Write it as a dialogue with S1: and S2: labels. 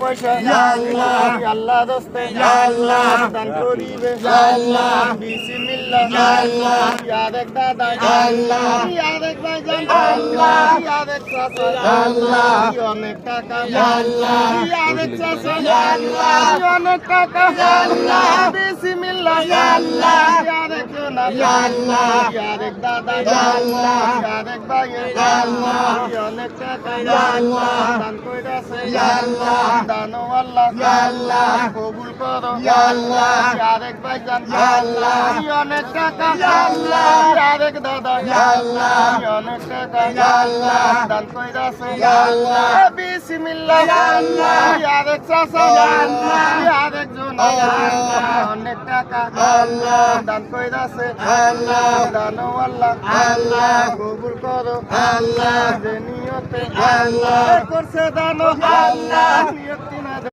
S1: পয়সা আল্লাহ দোস্তে দান করিবে বিসমিল্লাহ ইয়াদেক দাদা ইয়াদেক ভাইজান ইয়াদেক চাচা অনেক টাকা ইয়াদেক চাচা অনেক টাকা বিসমিল্লাহ ইয়াদেক না ইয়াদেক দাদা ইয়াদেক ভাই অনেক টাকা দান কইরাছে দানো আল্লাহ কবুল করো ইয়াদেক ভাইজান অনেক টাকা ইয়াদেক দাদা অনেক টাকা দান কইরাছে বিসমিল্লাহ ইয়াদেক চাচা ইয়াদেক জন অনেক টাকা দান কইরাছে দানো আল্লাহ কবুল করো যে নিয়তে করছে দানো নিয়তি